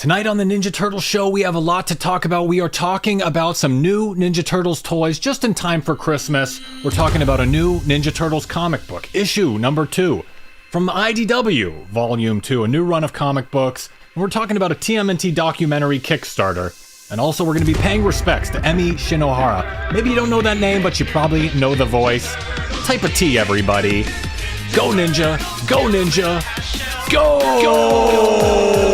Tonight on the Ninja Turtles show, we have a lot to talk about. We are talking about some new Ninja Turtles toys just in time for Christmas. We're talking about a new Ninja Turtles comic book, issue number 2, from IDW, volume 2, a new run of comic books. And we're talking about a TMNT documentary Kickstarter. And also we're going to be paying respects to Emi Shinohara. Maybe you don't know that name, but you probably know the voice. Type a T, everybody. Go Ninja, go Ninja, go! Go!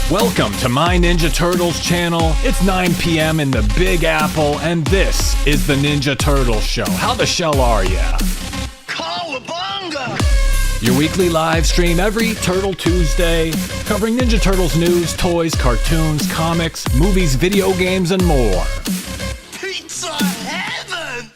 Welcome to My Ninja Turtles channel. It's 9 p.m. in the Big Apple, and this is the Ninja Turtles show. How the shell are ya? Cowabunga! Your weekly live stream every Turtle Tuesday, covering Ninja Turtles news, toys, cartoons, comics, movies, video games, and more. Pizza heaven!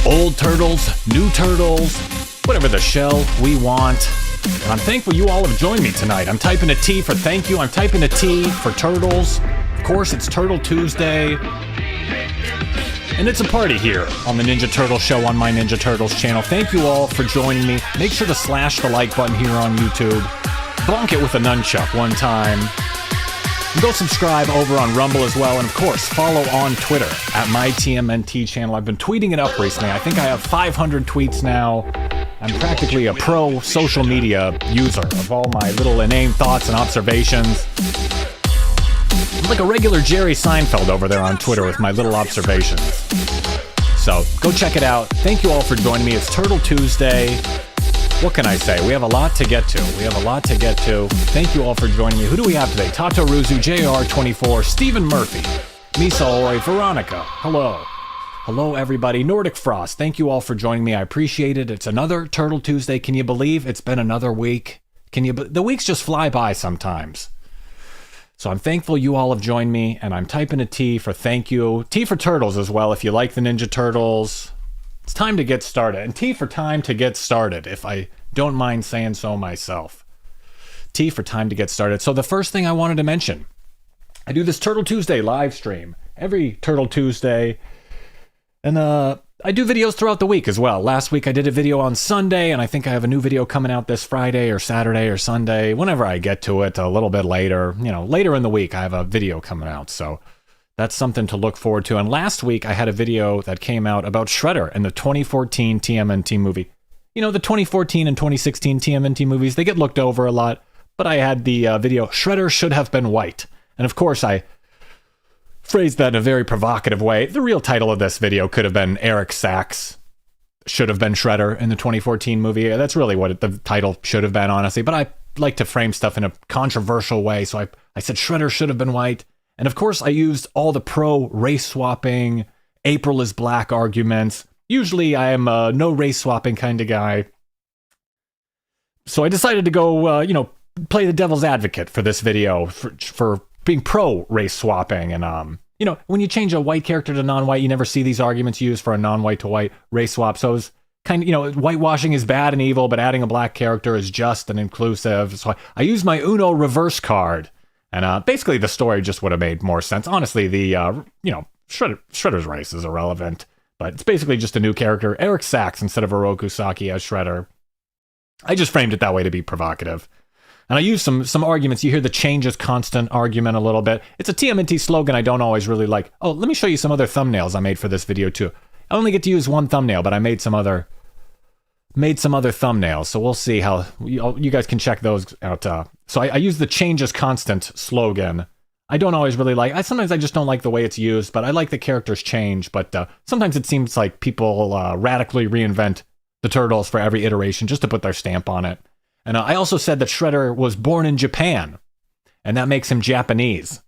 Old turtles, new turtles, whatever the shell we want. And I'm thankful you all have joined me tonight. I'm typing a T for thank you. I'm typing a T for turtles. Of course, it's Turtle Tuesday. And it's a party here on the Ninja Turtles show on My Ninja Turtles channel. Thank you all for joining me. Make sure to slash the like button here on YouTube. Bonk it with a nunchuck one time. And go subscribe over on Rumble as well. And of course, follow on Twitter at my TMNT channel. I've been tweeting it up recently. I think I have 500 tweets now. I'm practically a pro social media user of all my little inane thoughts and observations. I'm like a regular Jerry Seinfeld over there on Twitter with my little observations. So go check it out. Thank you all for joining me. It's Turtle Tuesday. What can I say? We have a lot to get to. Thank you all for joining me. Who do we have today? Tato Ruzu, JR24, Stephen Murphy, Misa Oi, Veronica. Hello. Hello, everybody. Nordic Frost, thank you all for joining me. I appreciate it. It's another Turtle Tuesday. Can you believe it's been another week? The weeks just fly by sometimes. So I'm thankful you all have joined me, and I'm typing a T for thank you. T for Turtles as well, if you like the Ninja Turtles. It's time to get started. And T for time to get started, if I don't mind saying so myself. T for time to get started. So the first thing I wanted to mention, I do this Turtle Tuesday live stream every Turtle Tuesday. And I do videos throughout the week as well. Last week I did a video on Sunday, and I think I have a new video coming out this Friday or Saturday or Sunday. Whenever I get to it, a little bit later, later in the week, I have a video coming out. So that's something to look forward to. And last week I had a video that came out about Shredder and the 2014 TMNT movie. The 2014 and 2016 TMNT movies, they get looked over a lot. But I had the video, Shredder Should Have Been White. And of course I phrased that in a very provocative way. The real title of this video could have been Eric Sachs Should Have Been Shredder in the 2014 movie. That's really what the title should have been, honestly. But I like to frame stuff in a controversial way, so I said Shredder should have been white. And of course, I used all the pro-race swapping, April is Black arguments. Usually, I am a no race swapping kind of guy. So I decided to go, play the devil's advocate for this video, for being pro-race swapping. And, when you change a white character to non-white, you never see these arguments used for a non-white to white race swap. So it's kind of, whitewashing is bad and evil, but adding a black character is just and inclusive. So I used my Uno reverse card. And basically the story just would have made more sense. Honestly, the, Shredder's race is irrelevant. But it's basically just a new character, Eric Sachs instead of Oroku Saki as Shredder. I just framed it that way to be provocative. And I use some arguments. You hear the change is constant argument a little bit. It's a TMNT slogan I don't always really like. Oh, let me show you some other thumbnails I made for this video too. I only get to use one thumbnail, but I made some other thumbnails. So we'll see how you guys can check those out. So I use the change is constant slogan. I don't always really like. Sometimes I just don't like the way it's used, but I like the characters change. But sometimes it seems like people radically reinvent the Turtles for every iteration just to put their stamp on it. And I also said that Shredder was born in Japan, and that makes him Japanese.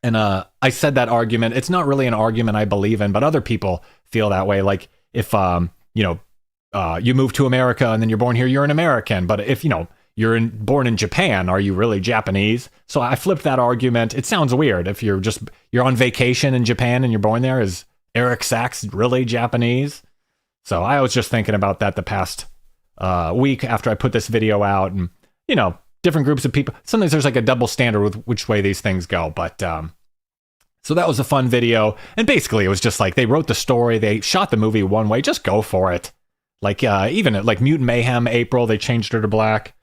And I said that argument. It's not really an argument I believe in, but other people feel that way. Like if, you move to America and then you're born here, you're an American. But if, you're born in Japan, are you really Japanese? So I flipped that argument. It sounds weird. If you're on vacation in Japan and you're born there, is Eric Sachs really Japanese? So I was just thinking about that the past week after I put this video out, and different groups of people. Sometimes there's like a double standard with which way these things go, but So that was a fun video. And basically, it was just like they wrote the story. They shot the movie one way. Just go for it. Like, even like Mutant Mayhem April, they changed her to black.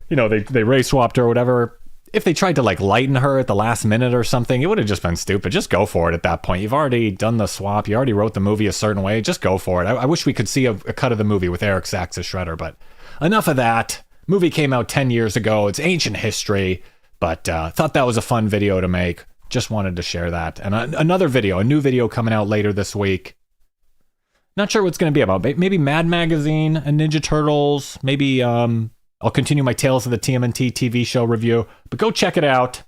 You know, they race swapped her or whatever. If they tried to like lighten her at the last minute or something, it would have just been stupid. Just go for it at that point. You've already done the swap. You already wrote the movie a certain way. Just go for it. I wish we could see a cut of the movie with Eric Sachs as Shredder, but enough of that. Movie came out 10 years ago. It's ancient history, but thought that was a fun video to make. Just wanted to share that. And another video, a new video coming out later this week. Not sure what it's going to be about. Maybe Mad Magazine and Ninja Turtles. Maybe I'll continue my Tales of the TMNT TV show review. But go check it out.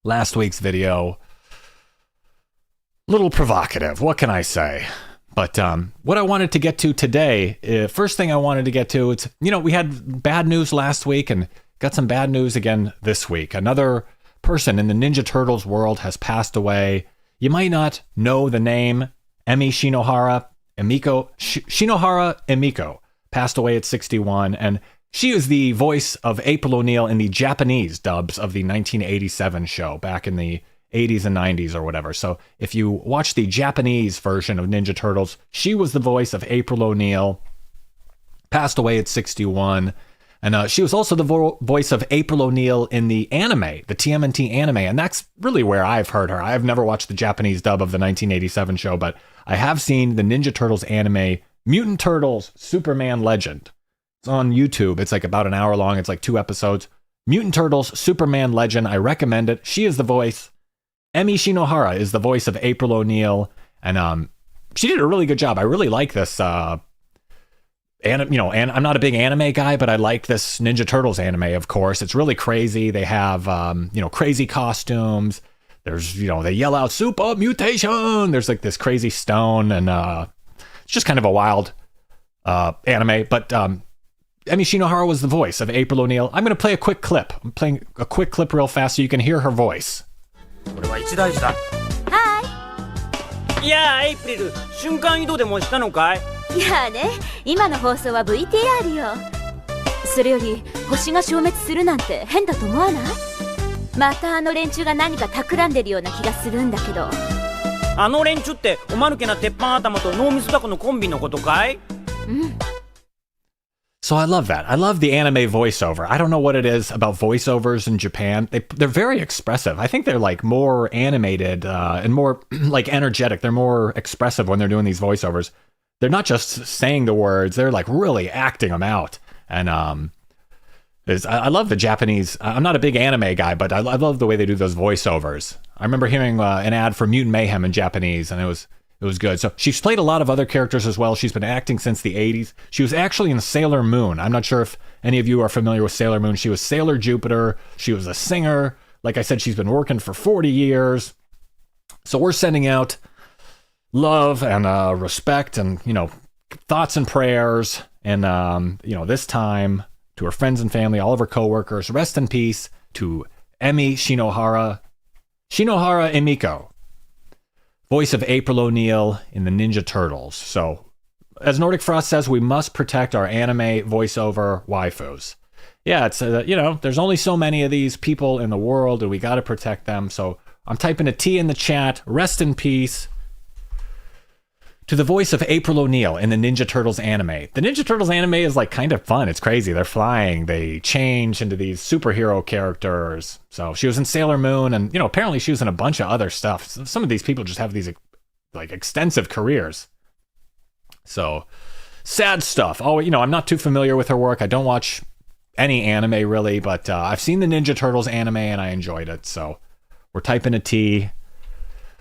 Last week's video. Little provocative. What can I say? But what I wanted to get to today, first thing I wanted to get to, it's, you know, we had bad news last week and got some bad news again this week. Another person in the Ninja Turtles world has passed away. You might not know the name. Shinohara Emiko passed away at 61, and she is the voice of April O'Neil in the Japanese dubs of the 1987 show back in the 80s and 90s or whatever. So if you watch the Japanese version of Ninja Turtles, she was the voice of April O'Neil, passed away at 61. And she was also the voice of April O'Neil in the anime, the TMNT anime. And that's really where I've heard her. I've never watched the Japanese dub of the 1987 show, but I have seen the Ninja Turtles anime, Mutant Turtles Superman Legend. It's on YouTube. It's like about an hour long. It's like 2 episodes. Mutant Turtles Superman Legend. I recommend it. She is the voice. Shinohara is the voice of April O'Neil. And she did a really good job. I really like this and I'm not a big anime guy, but I like this Ninja Turtles anime, of course. It's really crazy. They have, crazy costumes. There's, they yell out super mutation. There's like this crazy stone, and it's just kind of a wild anime. But Shinohara was the voice of April O'Neil. I'm going to play a quick clip. I'm playing a quick clip real fast so you can hear her voice. Hi. いやあ、エイプリル、瞬間移動でもしたのかい？いやあね、今の放送は VTR よ。それより星が消滅するなんて変だと思わない？またあの連中が何か企んでるような気がするんだけど。あの連中っておまぬけな鉄板頭と脳みそだこのコンビのことかい？うん。So I love that. I love the anime voiceover. I don't know what it is about voiceovers in Japan. They're very expressive. I think they're like more animated and more like energetic. They're more expressive when they're doing these voiceovers. They're not just saying the words. They're like really acting them out. And I love the Japanese. I'm not a big anime guy, but I love the way they do those voiceovers. I remember hearing an ad for Mutant Mayhem in Japanese, and it was good. So she's played a lot of other characters as well. She's been acting since the 80s. She was actually in Sailor Moon. I'm not sure if any of you are familiar with Sailor Moon. She was Sailor Jupiter. She was a singer. Like I said, she's been working for 40 years. So we're sending out love and respect and, thoughts and prayers. And, this time to her friends and family, all of her coworkers. Rest in peace to Shinohara Emiko, voice of April O'Neil in the Ninja Turtles. So, as Nordic Frost says, we must protect our anime voiceover waifus. Yeah, it's, there's only so many of these people in the world, and we got to protect them. So, I'm typing a T in the chat. Rest in peace to the voice of April O'Neil in the Ninja Turtles anime. The Ninja Turtles anime is like kind of fun. It's crazy. They're flying. They change into these superhero characters. So she was in Sailor Moon, and apparently she was in a bunch of other stuff. Some of these people just have these like extensive careers. So sad stuff. Oh, I'm not too familiar with her work. I don't watch any anime really, but I've seen the Ninja Turtles anime and I enjoyed it. So we're typing a T.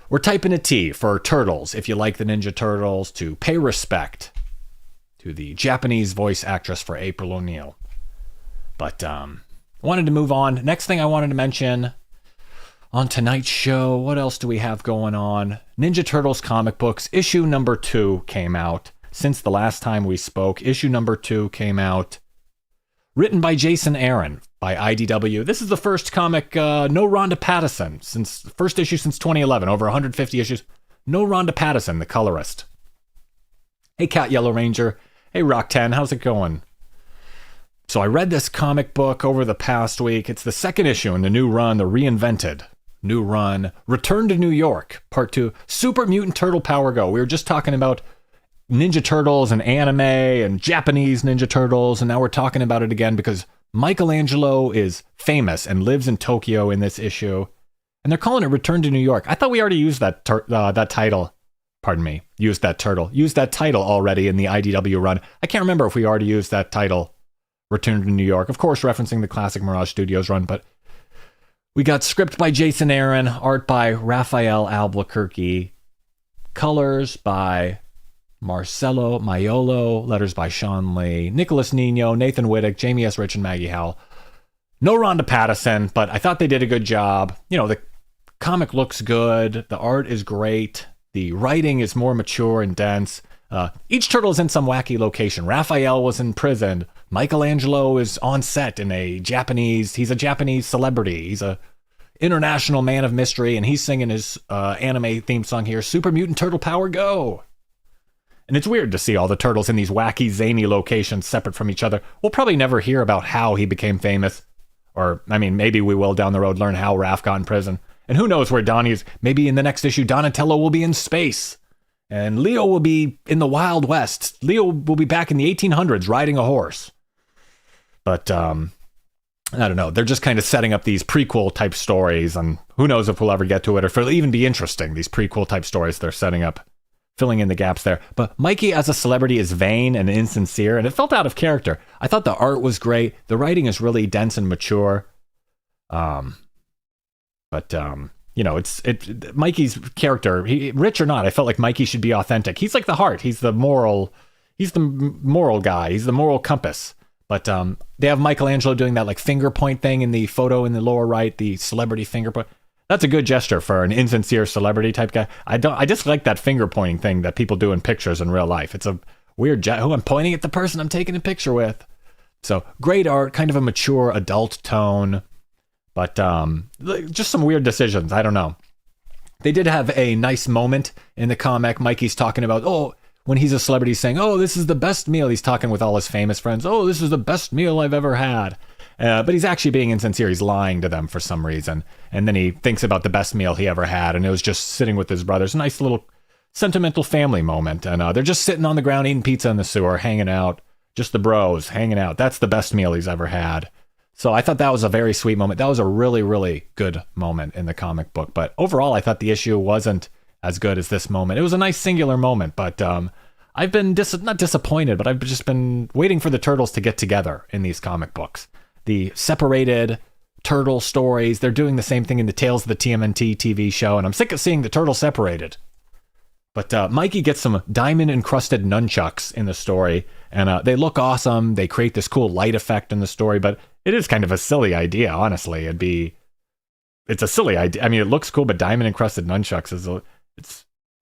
We're typing a T for Turtles, if you like the Ninja Turtles, to pay respect to the Japanese voice actress for April O'Neil. But wanted to move on. Next thing I wanted to mention on tonight's show, what else do we have going on? Ninja Turtles comic books, issue number 2 came out. Since the last time we spoke, issue number 2 came out. Written by Jason Aaron by IDW. This is the first comic, no Rhonda Pattison, first issue since 2011, over 150 issues. No Rhonda Pattison, the colorist. Hey, Cat Yellow Ranger. Hey, Rock 10, how's it going? So I read this comic book over the past week. It's the second issue in the new run, the reinvented new run, Return to New York, Part 2, Super Mutant Turtle Power Go. We were just talking about Ninja Turtles and anime and Japanese Ninja Turtles, and now we're talking about it again because Michelangelo is famous and lives in Tokyo in this issue, and they're calling it Return to New York. I thought we already used that title. Pardon me, used that title already in the IDW run. I can't remember if we already used that title, Return to New York. Of course, referencing the classic Mirage Studios run, but we got script by Jason Aaron, art by Raphael Albuquerque, colors by Marcelo Maiolo, letters by Sean Lee, Nicholas Nino, Nathan Wittick, Jamie S. Rich, and Maggie Howell. No Rhonda Pattison, but I thought they did a good job. You know, the comic looks good. The art is great. The writing is more mature and dense. Each turtle is in some wacky location. Raphael was in prison. Michelangelo is on set in he's a Japanese celebrity. He's a international man of mystery, and he's singing his anime theme song here, Super Mutant Turtle Power Go. And it's weird to see all the turtles in these wacky, zany locations separate from each other. We'll probably never hear about how he became famous. Or, I mean, maybe we will down the road learn how Raph got in prison. And who knows where Donnie is. Maybe in the next issue, Donatello will be in space. And Leo will be in the Wild West. Leo will be back in the 1800s riding a horse. But, I don't know. They're just kind of setting up these prequel type stories. And who knows if we'll ever get to it or if it'll even be interesting. These prequel type stories they're setting up, filling in the gaps there. But Mikey as a celebrity is vain and insincere, and it felt out of character. I thought the art was great. The writing is really dense and mature. You know, Mikey's character, rich or not, I felt like Mikey should be authentic. He's like the heart. He's the moral guy. He's the moral compass. But they have Michelangelo doing that like finger point thing in the photo in the lower right, the celebrity finger point. That's a good gesture for an insincere celebrity type guy. I just like that finger pointing thing that people do in pictures in real life. It's a weird I'm pointing at the person I'm taking a picture with. So great art, kind of a mature adult tone, but just some weird decisions. I don't know. They did have a nice moment in the comic. Mikey's talking about, when he's a celebrity saying, this is the best meal. He's talking with all his famous friends. This is the best meal I've ever had. But he's actually being insincere. He's lying to them for some reason. And then he thinks about the best meal he ever had. And it was just sitting with his brothers. A nice little sentimental family moment. And they're just sitting on the ground eating pizza in the sewer, hanging out. Just the bros hanging out. That's the best meal he's ever had. So I thought that was a very sweet moment. That was a really, really good moment in the comic book. But overall, I thought the issue wasn't as good as this moment. It was a nice singular moment. But I've been not disappointed, but I've just been waiting for the turtles to get together in these comic books. The separated turtle stories. They're doing the same thing in the Tales of the TMNT TV show, and I'm sick of seeing the turtles separated. But Mikey gets some diamond-encrusted nunchucks in the story, and they look awesome. They create this cool light effect in the story, but it is kind of a silly idea, honestly. It's a silly idea. I mean, it looks cool, but diamond-encrusted nunchucks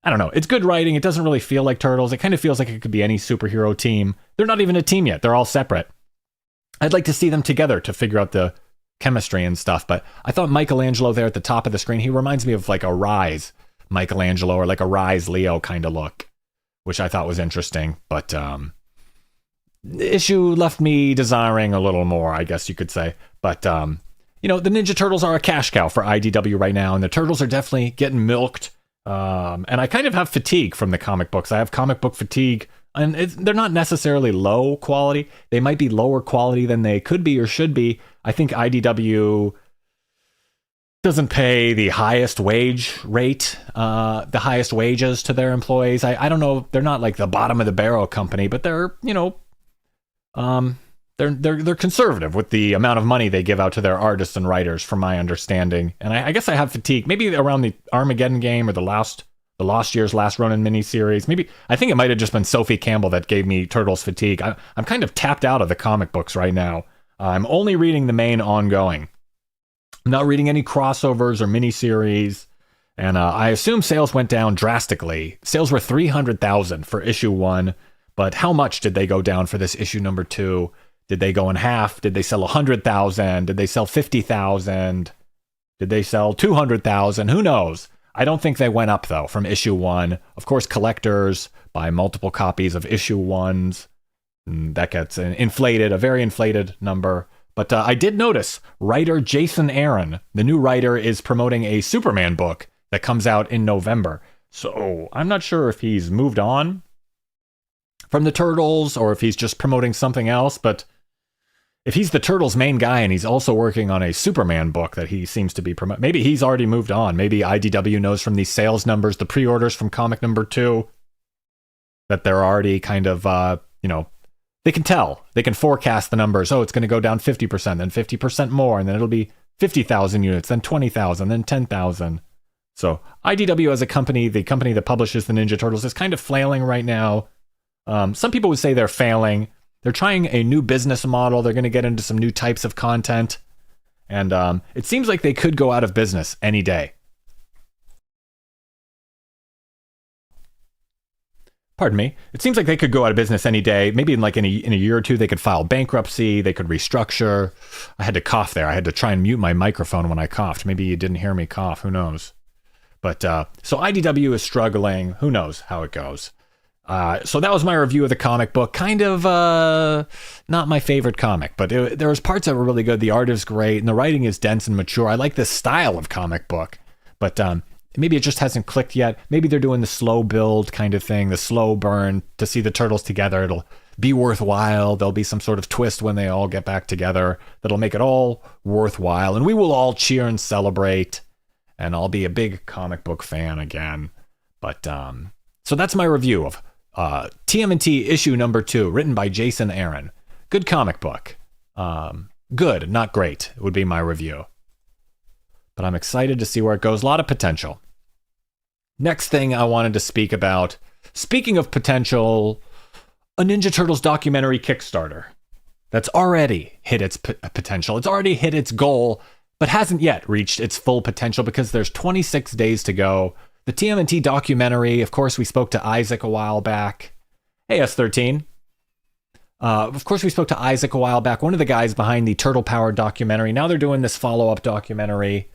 I don't know. It's good writing. It doesn't really feel like Turtles. It kind of feels like it could be any superhero team. They're not even a team yet. They're all separate. I'd like to see them together to figure out the chemistry and stuff, but I thought Michelangelo there at the top of the screen, he reminds me of like a Rise Michelangelo or like a Rise Leo kind of look, which I thought was interesting, but the issue left me desiring a little more, I guess you could say. But, the Ninja Turtles are a cash cow for IDW right now, and the Turtles are definitely getting milked, and I kind of have fatigue from the comic books. I have comic book fatigue. And they're not necessarily low quality. They might be lower quality than they could be or should be. I think IDW doesn't pay the highest wage rate, the highest wages to their employees. I don't know. They're not like the bottom of the barrel company, but they're, they're conservative with the amount of money they give out to their artists and writers, from my understanding. And I guess I have fatigue. Maybe around the Armageddon game or the Lost Year's Last Ronin miniseries. Maybe, I think it might have just been Sophie Campbell that gave me Turtles fatigue. I'm kind of tapped out of the comic books right now. I'm only reading the main ongoing. I'm not reading any crossovers or miniseries. And I assume sales went down drastically. Sales were 300,000 for issue 1. But how much did they go down for this issue number 2? Did they go in half? Did they sell 100,000? Did they sell 50,000? Did they sell 200,000? Who knows? I don't think they went up, though, from issue 1. Of course, collectors buy multiple copies of issue 1s. That gets a very inflated number. But I did notice writer Jason Aaron, the new writer, is promoting a Superman book that comes out in November. So I'm not sure if he's moved on from the Turtles or if he's just promoting something else. But if he's the Turtles' main guy and he's also working on a Superman book that he seems to be promoting, maybe he's already moved on. Maybe IDW knows from these sales numbers, the pre-orders from comic number 2, that they're already kind of, they can tell. They can forecast the numbers. Oh, it's going to go down 50%, then 50% more, and then it'll be 50,000 units, then 20,000, then 10,000. So IDW as a company, the company that publishes the Ninja Turtles, is kind of flailing right now. Some people would say they're failing. They're trying a new business model. They're going to get into some new types of content. And it seems like they could go out of business any day. Pardon me. It seems like they could go out of business any day. Maybe in a year or two, they could file bankruptcy. They could restructure. I had to cough there. I had to try and mute my microphone when I coughed. Maybe you didn't hear me cough. Who knows? But so IDW is struggling. Who knows how it goes? So that was my review of the comic book. Kind of not my favorite comic, but there was parts that were really good. The art is great, and the writing is dense and mature. I like this style of comic book, but maybe it just hasn't clicked yet. Maybe they're doing the slow build kind of thing, the slow burn to see the Turtles together. It'll be worthwhile. There'll be some sort of twist when they all get back together that'll make it all worthwhile, and we will all cheer and celebrate, and I'll be a big comic book fan again. But so that's my review of TMNT issue number 2, written by Jason Aaron. Good comic book. Good, not great, would be my review. But I'm excited to see where it goes. A lot of potential. Next thing I wanted to speak about, speaking of potential, a Ninja Turtles documentary Kickstarter that's already hit its potential. It's already hit its goal, but hasn't yet reached its full potential because there's 26 days to go. The TMNT documentary, of course, we spoke to Isaac a while back. Hey, S13. Of course, we spoke to Isaac a while back, one of the guys behind the Turtle Power documentary. Now they're doing this follow-up documentary,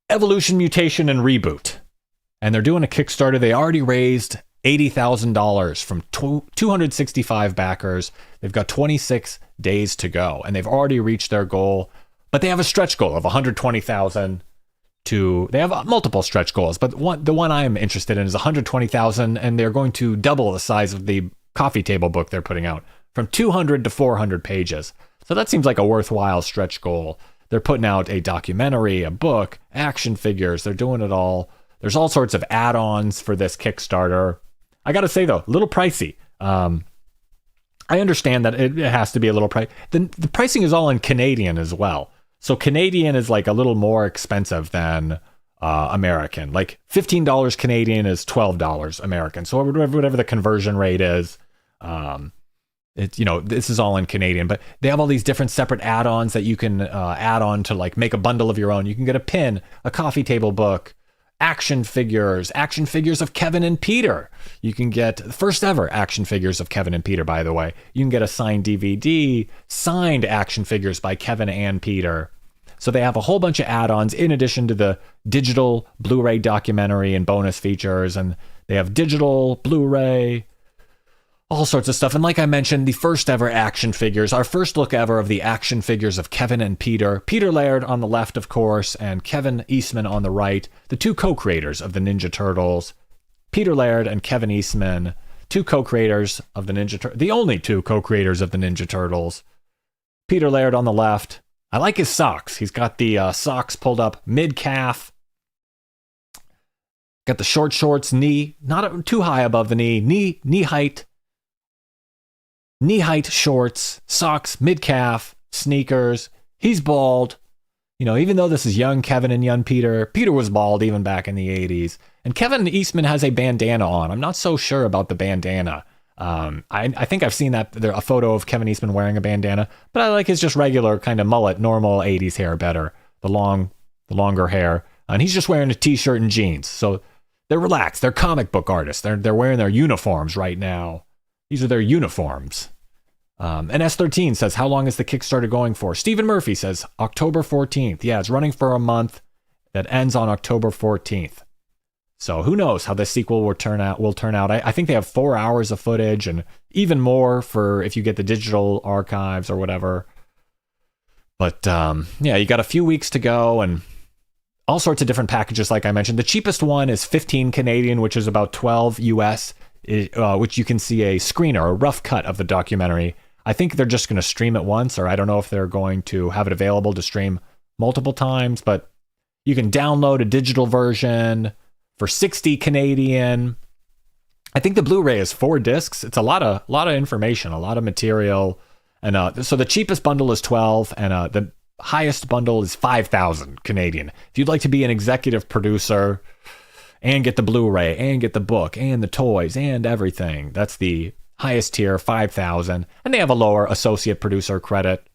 Evolution, Mutation, and Reboot. And they're doing a Kickstarter. They already raised $80,000 from 265 backers. They've got 26 days to go, and they've already reached their goal. But they have a stretch goal of 120,000. They have multiple stretch goals, but the one I'm interested in is 120,000, and they're going to double the size of the coffee table book they're putting out from 200 to 400 pages. So that seems like a worthwhile stretch goal. They're putting out a documentary, a book, action figures. They're doing it all. There's all sorts of add-ons for this Kickstarter. I got to say, though, a little pricey. I understand that it has to be a little pricey. The pricing is all in Canadian as well. So Canadian is like a little more expensive than American. Like $15 Canadian is $12 American. So whatever the conversion rate is, this is all in Canadian. But they have all these different separate add-ons that you can add on to like make a bundle of your own. You can get a pin, a coffee table book, action figures of Kevin and Peter. You can get the first ever action figures of Kevin and Peter, by the way. You can get a signed DVD, signed action figures by Kevin and Peter. So they have a whole bunch of add-ons in addition to the digital Blu-ray documentary and bonus features. And they have digital, Blu-ray, all sorts of stuff. And like I mentioned, the first ever action figures, our first look ever of the action figures of Kevin and Peter. Peter Laird on the left, of course, and Kevin Eastman on the right, the two co-creators of the Ninja Turtles. Peter Laird and Kevin Eastman, two co-creators of the Ninja Turtles, the only two co-creators of the Ninja Turtles. Peter Laird on the left. I like his socks. He's got the socks pulled up mid-calf. Got the short shorts, knee, not too high above the knee height. Knee-height shorts, socks, mid-calf, sneakers. He's bald. Even though this is young Kevin and young Peter, Peter was bald even back in the 80s. And Kevin Eastman has a bandana on. I'm not so sure about the bandana. I think I've seen a photo of Kevin Eastman wearing a bandana, but I like his just regular kind of mullet, normal 80s hair better. The longer hair. And he's just wearing a t-shirt and jeans. So they're relaxed. They're comic book artists. They're wearing their uniforms right now. These are their uniforms. And S13 says, how long is the Kickstarter going for? Stephen Murphy says October 14th. Yeah, it's running for a month. That ends on October 14th. So who knows how the sequel will turn out. I think they have 4 hours of footage and even more for if you get the digital archives or whatever. But yeah, you got a few weeks to go and all sorts of different packages, like I mentioned. The cheapest one is 15 Canadian, which is about 12 US, which you can see a screener, a rough cut of the documentary. I think they're just going to stream it once, or I don't know if they're going to have it available to stream multiple times, but you can download a digital version for 60 Canadian. I think the Blu-ray is 4 discs. It's a lot of information, a lot of material. And so the cheapest bundle is 12, and the highest bundle is 5,000 Canadian. If you'd like to be an executive producer and get the Blu-ray and get the book and the toys and everything, that's the highest tier, 5,000. And they have a lower associate producer credit.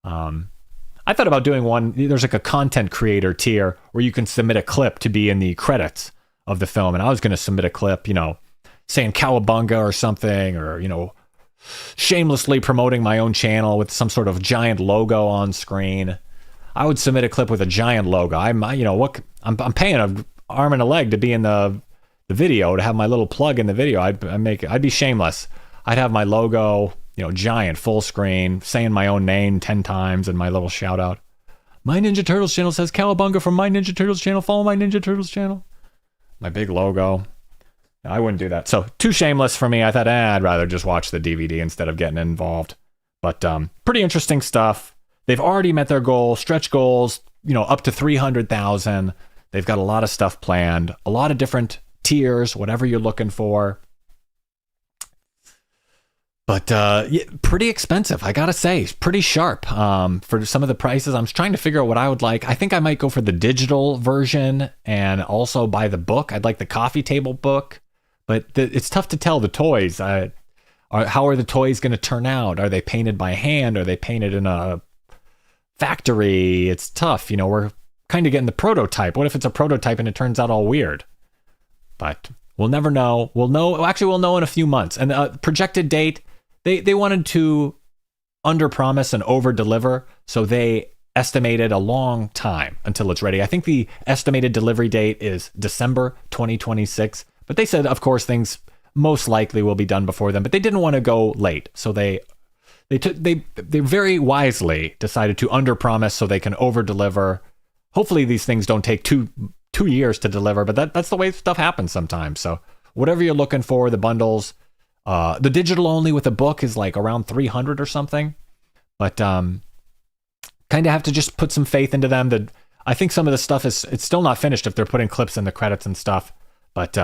I thought about doing one. There's like a content creator tier where you can submit a clip to be in the credits of the film. And I was going to submit a clip, saying cowabunga or something, or, shamelessly promoting my own channel with some sort of giant logo on screen. I would submit a clip with a giant logo. I'm paying an arm and a leg to be in the video, to have my little plug in the video. I'd be shameless. I'd have my logo, giant, full screen, saying my own name 10 times and my little shout out. My Ninja Turtles channel says cowabunga from my Ninja Turtles channel. Follow my Ninja Turtles channel. My big logo. I wouldn't do that. So too shameless for me. I thought, I'd rather just watch the DVD instead of getting involved. But pretty interesting stuff. They've already met their goal, stretch goals, up to 300,000. They've got a lot of stuff planned, a lot of different tiers, whatever you're looking for. But yeah, pretty expensive, I gotta say. Pretty sharp for some of the prices. I'm trying to figure out what I would like. I think I might go for the digital version and also buy the book. I'd like the coffee table book. But it's tough to tell the toys. How are the toys going to turn out? Are they painted by hand? Are they painted in a factory? It's tough. We're kind of getting the prototype. What if it's a prototype and it turns out all weird? But we'll never know. We'll know in a few months. And the projected date, they wanted to under-promise and over-deliver, so they estimated a long time until it's ready. I think the estimated delivery date is December 2026. But they said, of course, things most likely will be done before then. But they didn't want to go late, so they very wisely decided to underpromise so they can overdeliver. Hopefully, these things don't take two years to deliver. But that's the way stuff happens sometimes. So whatever you're looking for, the bundles, the digital only with a book is like around 300 or something. But kind of have to just put some faith into them. I think some of the stuff it's still not finished if they're putting clips in the credits and stuff. But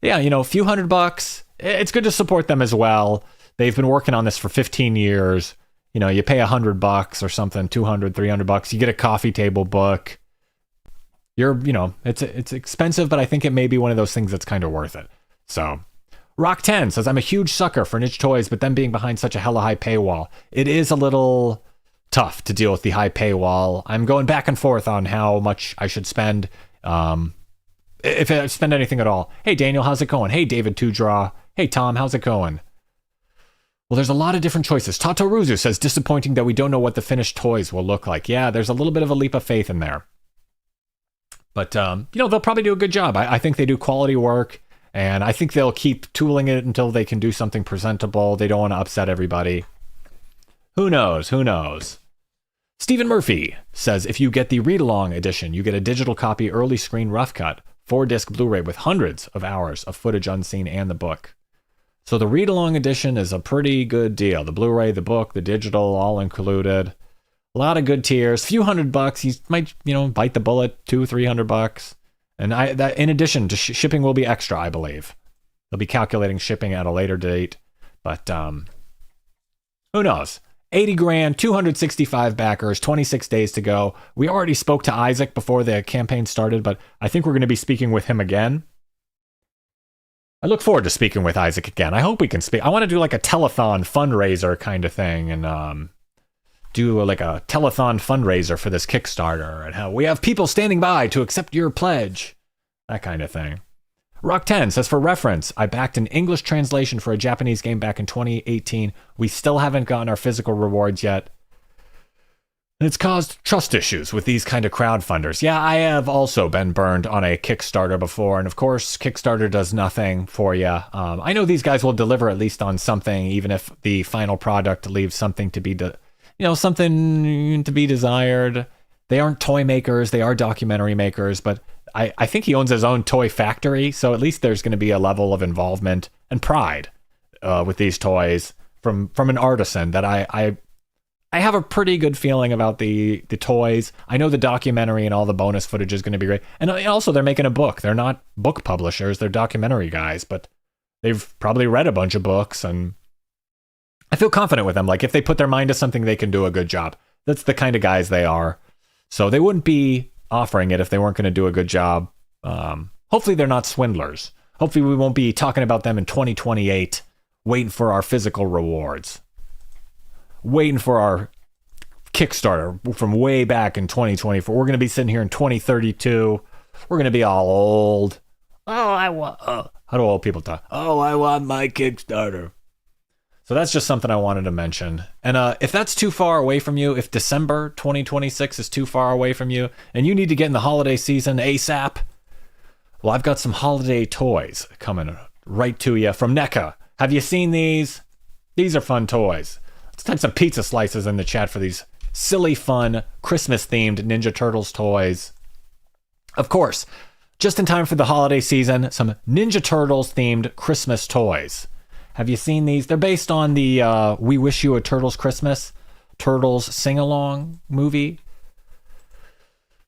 yeah, a few $100. It's good to support them as well. They've been working on this for 15 years. You pay $100 or something, $200, $300. You get a coffee table book. It's expensive, but I think it may be one of those things that's kind of worth it. So, Rock 10 says, I'm a huge sucker for niche toys, but them being behind such a hella high paywall, it is a little tough to deal with the high paywall. I'm going back and forth on how much I should spend. If I spend anything at all. Hey, Daniel, how's it going? Hey, David Tudraw. Hey, Tom, how's it going? Well, there's a lot of different choices. Tatoruzu says, disappointing that we don't know what the finished toys will look like. Yeah, there's a little bit of a leap of faith in there. But, they'll probably do a good job. I think they do quality work, and I think they'll keep tooling it until they can do something presentable. They don't want to upset everybody. Who knows? Stephen Murphy says, if you get the read-along edition, you get a digital copy early screen rough cut, 4-disc Blu-ray with hundreds of hours of footage unseen and the book. So the read-along edition is a pretty good deal. The Blu-ray, the book, the digital, all included. A lot of good tiers. Few $100. You might, bite the bullet. $200-$300. And that in addition to shipping will be extra, I believe. They'll be calculating shipping at a later date. But who knows? 80 grand, 265 backers, 26 days to go. We already spoke to Isaac before the campaign started, but I think we're going to be speaking with him again. I look forward to speaking with Isaac again. I hope we can speak. I want to do like a telethon fundraiser kind of thing and do like a telethon fundraiser for this Kickstarter and how we have people standing by to accept your pledge. That kind of thing. Rock 10 says, for reference, I backed an English translation for a Japanese game back in 2018. We still haven't gotten our physical rewards yet. It's caused trust issues with these kind of crowdfunders. Yeah, I have also been burned on a Kickstarter before, and of course, Kickstarter does nothing for you. I know these guys will deliver at least on something, even if the final product leaves something to be something to be desired. They aren't toy makers, they are documentary makers, but I think he owns his own toy factory, so at least there's going to be a level of involvement and pride with these toys from an artisan that I have a pretty good feeling about the toys. I know the documentary and all the bonus footage is going to be great. And also they're making a book. They're not book publishers, they're documentary guys, but they've probably read a bunch of books, and I feel confident with them. Like, if they put their mind to something, they can do a good job. That's the kind of guys they are. So they wouldn't be offering it if they weren't going to do a good job. Hopefully they're not swindlers. Hopefully we won't be talking about them in 2028, waiting for our physical rewards. Waiting for our Kickstarter from way back in 2024. We're going to be sitting here in 2032. We're going to be all old. How do old people talk? Oh, I want my Kickstarter. So that's just something I wanted to mention. And if that's too far away from you, if December 2026 is too far away from you, and you need to get in the holiday season ASAP, well, I've got some holiday toys coming right to you from NECA. Have you seen these? These are fun toys. Let's type some pizza slices in the chat for these silly, fun, Christmas-themed Ninja Turtles toys. Of course, just in time for the holiday season, some Ninja Turtles-themed Christmas toys. Have you seen these? They're based on the We Wish You a Turtles Christmas, Turtles Sing-Along movie.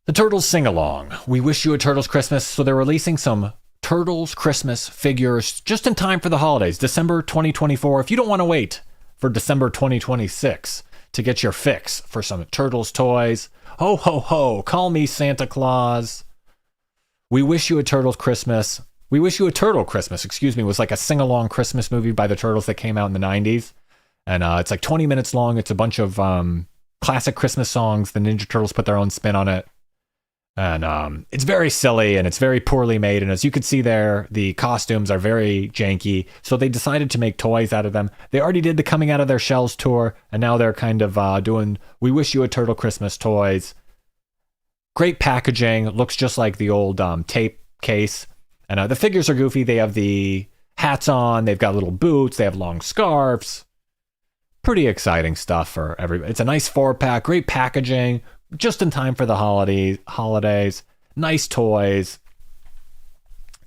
The Turtles Sing-Along, We Wish You a Turtles Christmas. So they're releasing some Turtles Christmas figures just in time for the holidays, December 2024. If you don't want to wait for December 2026 to get your fix for some Turtles toys, ho, ho, ho, call me Santa Claus. We Wish You a Turtles Christmas. We Wish You a Turtle Christmas, was like a sing-along Christmas movie by the Turtles that came out in the 90s. And it's like 20 minutes long. It's a bunch of classic Christmas songs. The Ninja Turtles put their own spin on it. And it's very silly and it's very poorly made. And as you can see there, the costumes are very janky. So they decided to make toys out of them. They already did the Coming Out of Their Shells tour. And now they're kind of doing We Wish You a Turtle Christmas toys. Great packaging. Looks just like the old tape case. And the figures are goofy. They have the hats on. They've got little boots. They have long scarves. Pretty exciting stuff for everybody. It's a nice 4-pack. Great packaging. Just in time for the holidays. Nice toys.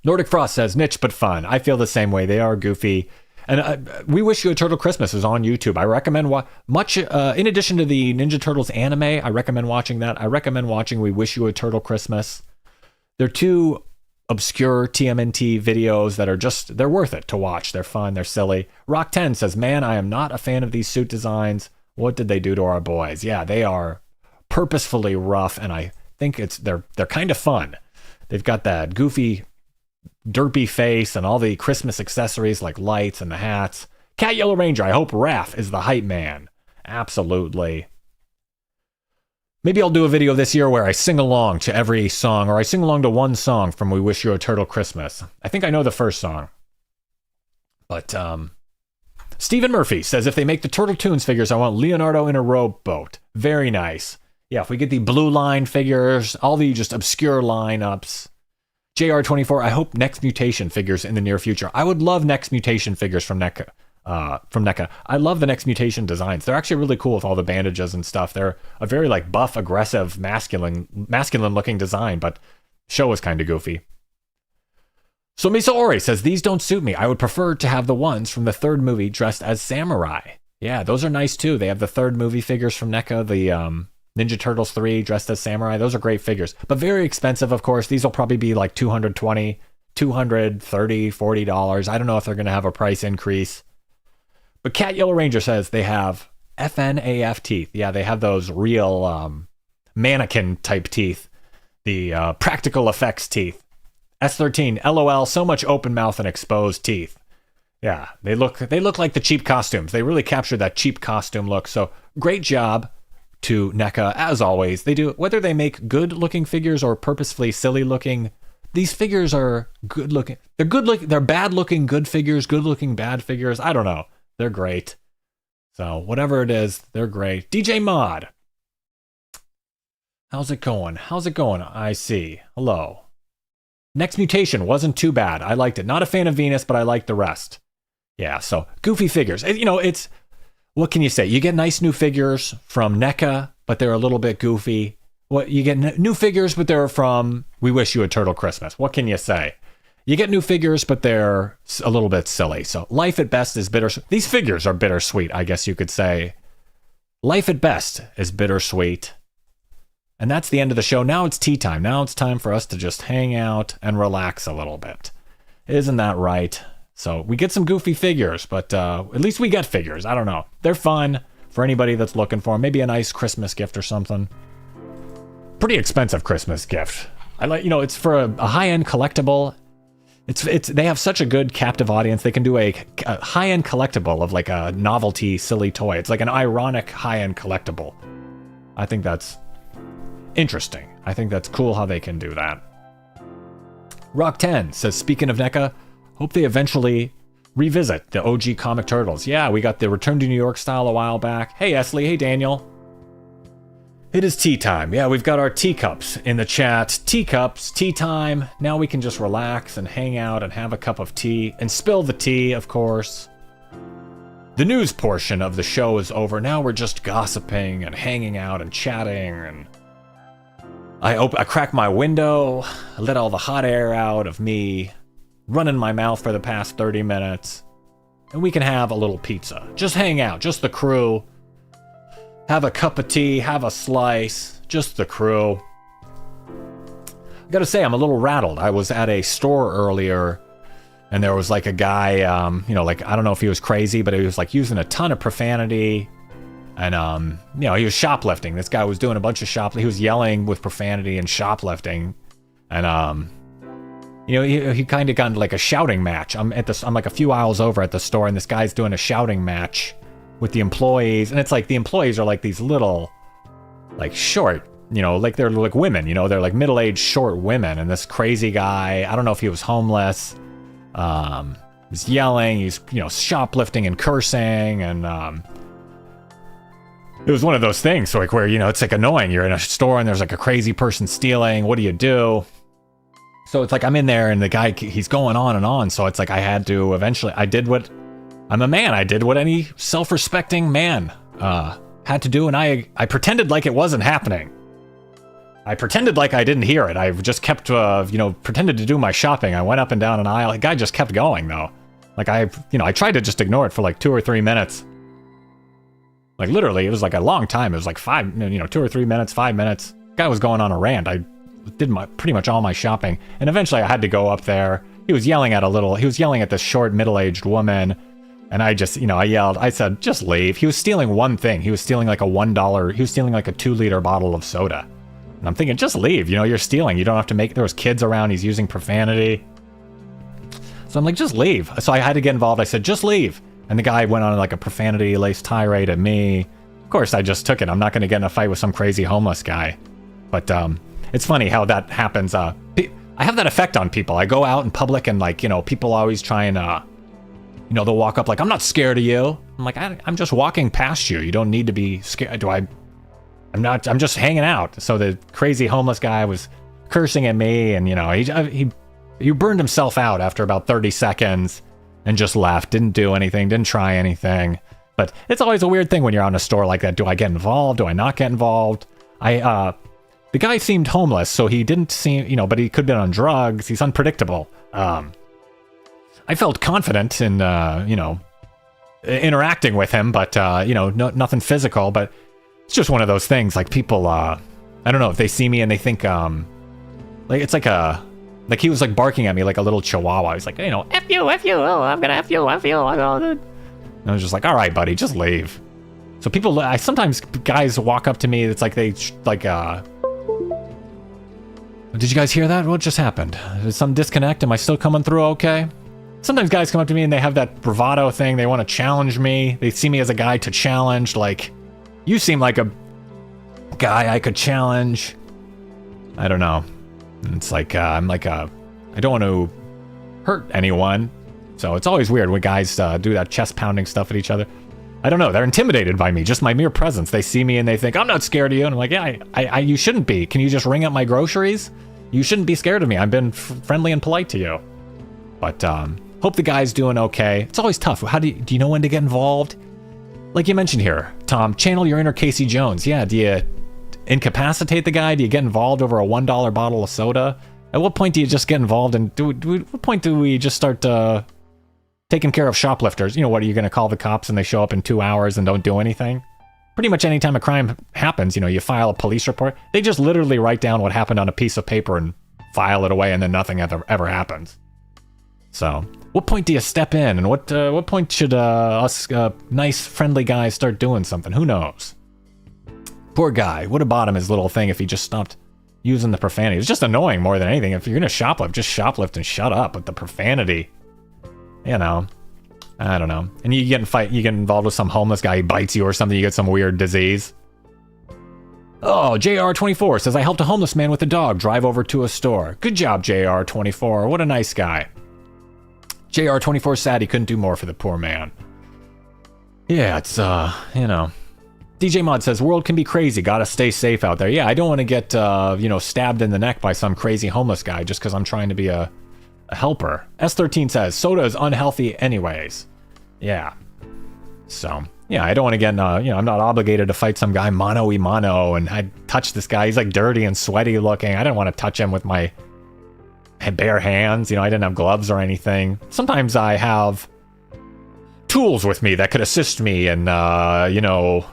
Nordic Frost says, niche but fun. I feel the same way. They are goofy. And We Wish You a Turtle Christmas is on YouTube. I recommend in addition to the Ninja Turtles anime, I recommend watching that. I recommend watching We Wish You a Turtle Christmas. They're two obscure TMNT videos that they're worth it to watch. They're fun. They're silly. Rock 10 says, man, I am not a fan of these suit designs. What did they do to our boys? Yeah, they are purposefully rough, and I think they're kind of fun. They've got that goofy, derpy face and all the Christmas accessories like lights and the hats. Cat Yellow Ranger, I hope Raph is the hype man. Absolutely. Maybe I'll do a video this year where I sing along to every song, or I sing along to one song from We Wish You a Turtle Christmas. I think I know the first song. But Stephen Murphy says, if they make the Turtle Toons figures, I want Leonardo in a rowboat. Very nice. Yeah, if we get the Blue Line figures, all the just obscure lineups. JR24, I hope Next Mutation figures in the near future. I would love Next Mutation figures from NECA. I love the Next Mutation designs. They're actually really cool with all the bandages and stuff. They're a very like buff, aggressive, masculine looking design, but show is kind of goofy. So Misa Ori says, these don't suit me. I would prefer to have the ones from the third movie dressed as samurai. Yeah, those are nice too. They have the third movie figures from NECA, the Ninja Turtles 3 dressed as samurai. Those are great figures, but very expensive, of course. These will probably be like $220, $230, $40. I don't know if they're going to have a price increase. But Cat Yellow Ranger says they have FNAF teeth. Yeah, they have those real mannequin type teeth. The practical effects teeth. S13, LOL, so much open mouth and exposed teeth. Yeah, they look like the cheap costumes. They really captured that cheap costume look. So great job to NECA, as always. They do, whether they make good looking figures or purposefully silly looking, these figures are good looking. They're good looking, they're bad looking good figures, good looking bad figures. I don't know. They're great. So whatever it is, they're great. DJ Mod. How's it going? I see. Hello. Next Mutation wasn't too bad. I liked it. Not a fan of Venus, but I liked the rest. Yeah, so goofy figures. You know, it's what can you say? You get nice new figures from NECA, but they're a little bit goofy. What you get new figures, but they're from We Wish You a Turtle Christmas. What can you say? You get new figures, but they're a little bit silly. So life at best is bittersweet. These figures are bittersweet, I guess you could say. Life at best is bittersweet. And that's the end of the show. Now it's tea time. Now it's time for us to just hang out and relax a little bit. Isn't that right? So we get some goofy figures, but at least we get figures. I don't know. They're fun for anybody that's looking for them. Maybe a nice Christmas gift or something. Pretty expensive Christmas gift. I like, it's for a high-end collectible. They have such a good captive audience. They can do a high-end collectible of like a novelty silly toy. It's like an ironic high-end collectible. I think that's interesting. I think that's cool how they can do that. Rock 10 says, speaking of NECA, hope they eventually revisit the OG comic turtles. Yeah, we got the Return to New York style a while back. Hey, Esley. Hey, Daniel. It is tea time. Yeah, we've got our teacups in the chat. Teacups, tea time. Now we can just relax and hang out and have a cup of tea and spill the tea, of course. The news portion of the show is over. Now we're just gossiping and hanging out and chatting. And I crack my window, I let all the hot air out of me running my mouth for the past 30 minutes. And we can have a little pizza. Just hang out, just the crew. Have a cup of tea, have a slice, just the crew. I gotta say, I'm a little rattled. I was at a store earlier, and there was like a guy, like, I don't know if he was crazy, but he was like using a ton of profanity, and, he was shoplifting. This guy was doing a bunch of shoplifting. He was yelling with profanity and shoplifting, and, he kind of got into like a shouting match. I'm like a few aisles over at the store, and this guy's doing a shouting match with the employees, and it's like the employees are like these little, like short, like they're like women, they're like middle-aged short women, and this crazy guy, I don't know if he was homeless, he's yelling, he's shoplifting and cursing, and it was one of those things like where it's like annoying. You're in a store and there's like a crazy person stealing. What do you do? So it's like I'm in there and the guy, he's going on and on. So it's like I had to eventually, I'm a man. I did what any self-respecting man had to do, and I pretended like it wasn't happening. I pretended like I didn't hear it. I just kept, pretended to do my shopping. I went up and down an aisle. The guy just kept going, though. Like, I tried to just ignore it for like 2 or 3 minutes. Like, literally, it was like a long time. It was like 2 or 3 minutes, 5 minutes. The guy was going on a rant. I did pretty much all my shopping, and eventually I had to go up there. He was yelling at this short, middle-aged woman. And I just, I yelled, I said, just leave. He was stealing one thing. He was stealing like a $1, he was stealing like a 2-liter bottle of soda. And I'm thinking, just leave. You're stealing. You don't have to there was kids around. He's using profanity. So I'm like, just leave. So I had to get involved. I said, just leave. And the guy went on like a profanity-laced tirade at me. Of course, I just took it. I'm not going to get in a fight with some crazy homeless guy. But it's funny how that happens. I have that effect on people. I go out in public and like, people always try and, they'll walk up like, I'm not scared of you. I'm like, I'm just walking past you. You don't need to be scared. I'm just hanging out. So the crazy homeless guy was cursing at me, and, he burned himself out after about 30 seconds and just left. Didn't do anything, didn't try anything. But it's always a weird thing when you're out in a store like that. Do I get involved? Do I not get involved? The guy seemed homeless, so he didn't seem, but he could have been on drugs. He's unpredictable. I felt confident in, interacting with him, but, nothing physical. But it's just one of those things. Like people, I don't know if they see me and they think, like it's like he was like barking at me like a little chihuahua. He's like, F you, oh, I'm gonna F you. And I was just like, all right, buddy, just leave. So people, sometimes guys walk up to me. It's like did you guys hear that? What just happened? Did some disconnect? Am I still coming through okay? Sometimes guys come up to me and they have that bravado thing. They want to challenge me. They see me as a guy to challenge. Like, you seem like a guy I could challenge. I don't know. It's like, I don't want to hurt anyone. So it's always weird when guys do that chest pounding stuff at each other. I don't know. They're intimidated by me. Just my mere presence. They see me and they think, I'm not scared of you. And I'm like, yeah, you shouldn't be. Can you just ring up my groceries? You shouldn't be scared of me. I've been friendly and polite to you. But hope the guy's doing okay. It's always tough. Do you know when to get involved? Like you mentioned here, Tom, channel your inner Casey Jones. Yeah, do you incapacitate the guy? Do you get involved over a $1 bottle of soda? At what point do you just get involved and what point do we just start taking care of shoplifters? You know, what are you going to call the cops and they show up in 2 hours and don't do anything? Pretty much any time a crime happens, you know, you file a police report, they just literally write down what happened on a piece of paper and file it away, and then nothing ever happens. So, what point do you step in, and what point should us nice, friendly guys start doing something? Who knows? Poor guy would have bought him his little thing if he just stopped using the profanity. It's just annoying more than anything. If you're gonna shoplift, just shoplift and shut up with the profanity. You know, I don't know. And you get involved with some homeless guy, he bites you or something, you get some weird disease. Oh, JR24 says, I helped a homeless man with a dog drive over to a store. Good job, JR24. What a nice guy. JR24 sad he couldn't do more for the poor man. Yeah, it's, you know. DJ Mod says, world can be crazy. Gotta stay safe out there. Yeah, I don't want to get, you know, stabbed in the neck by some crazy homeless guy just because I'm trying to be a helper. S13 says, soda is unhealthy anyways. Yeah. So, yeah, I don't want to get, you know, I'm not obligated to fight some guy mano-y-mano, and I touch this guy. He's like dirty and sweaty looking. I didn't want to touch him with my bare hands. You know, I didn't have gloves or anything. Sometimes I have tools with me that could assist me in, you know,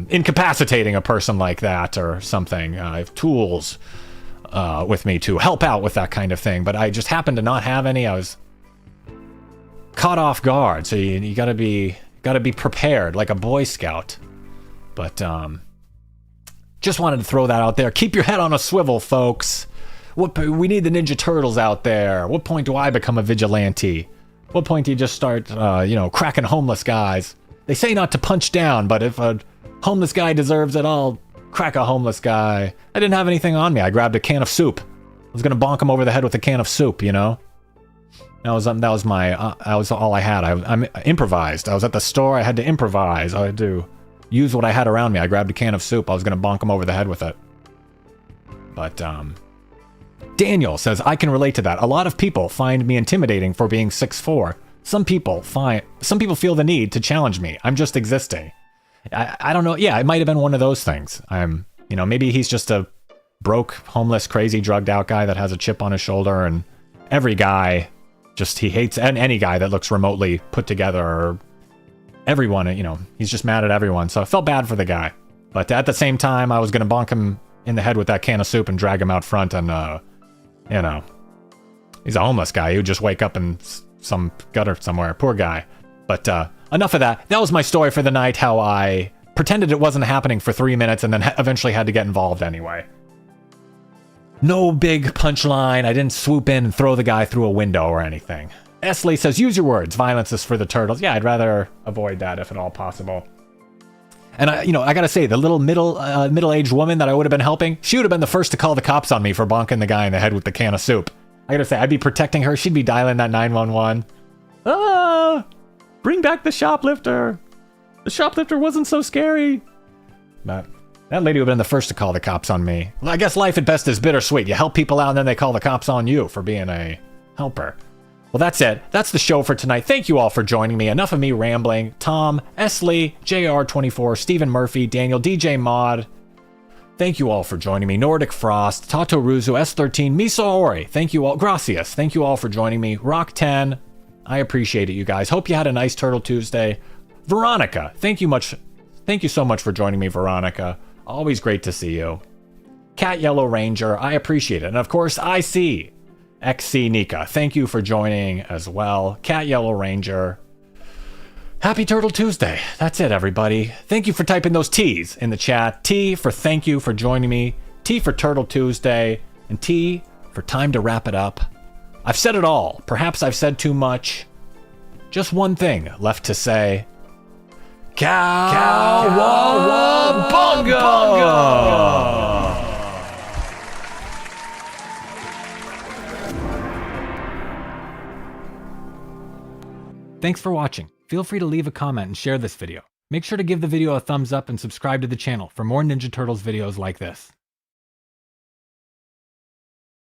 incapacitating a person like that or something. I have tools with me to help out with that kind of thing, but I just happened to not have any. I was caught off guard, so you gotta be prepared like a Boy Scout. But just wanted to throw that out there. Keep your head on a swivel, folks. We need the Ninja Turtles out there. What point do I become a vigilante? What point do you just start, you know, cracking homeless guys? They say not to punch down, but if a homeless guy deserves it, I'll crack a homeless guy. I didn't have anything on me. I grabbed a can of soup. I was gonna bonk him over the head with a can of soup, you know? That was all I had. I improvised. I was at the store. I had to improvise. I had to use what I had around me. I grabbed a can of soup. I was gonna bonk him over the head with it. But Daniel says, I can relate to that. A lot of people find me intimidating for being 6'4". Some people feel the need to challenge me. I'm just existing. I don't know. Yeah, it might have been one of those things. You know, maybe he's just a broke, homeless, crazy, drugged out guy that has a chip on his shoulder, and every guy he hates any guy that looks remotely put together, or everyone, you know, he's just mad at everyone. So I felt bad for the guy. But at the same time, I was going to bonk him in the head with that can of soup and drag him out front, and, you know, he's a homeless guy. He would just wake up in some gutter somewhere. Poor guy. But enough of that. That was my story for the night, how I pretended it wasn't happening for 3 minutes and then eventually had to get involved anyway. No big punchline. I didn't swoop in and throw the guy through a window or anything. Esley says, use your words. Violence is for the turtles. Yeah, I'd rather avoid that if at all possible. And I gotta say, the little middle-aged woman that I would have been helping, she would have been the first to call the cops on me for bonking the guy in the head with the can of soup. I gotta say, I'd be protecting her. She'd be dialing that 911. Bring back the shoplifter. The shoplifter wasn't so scary. But that lady would have been the first to call the cops on me. Well, I guess life at best is bittersweet. You help people out and then they call the cops on you for being a helper. Well, that's it. That's the show for tonight. Thank you all for joining me. Enough of me rambling. Tom, Esley, JR24, Stephen Murphy, Daniel, DJ Mod. Thank you all for joining me. Nordic Frost, Tato Ruzu, S13, Miso Ori. Thank you all. Gracias. Thank you all for joining me. Rock 10. I appreciate it, you guys. Hope you had a nice Turtle Tuesday. Veronica, thank you so much for joining me, Veronica. Always great to see you. Cat Yellow Ranger, I appreciate it. And of course, I see XC Nika. Thank you for joining as well. Cat Yellow Ranger. Happy Turtle Tuesday. That's it, everybody. Thank you for typing those T's in the chat. T for thank you for joining me. T for Turtle Tuesday. And T for time to wrap it up. I've said it all. Perhaps I've said too much. Just one thing left to say. Cowabunga! Thanks for watching. Feel free to leave a comment and share this video. Make sure to give the video a thumbs up and subscribe to the channel for more Ninja Turtles videos like this.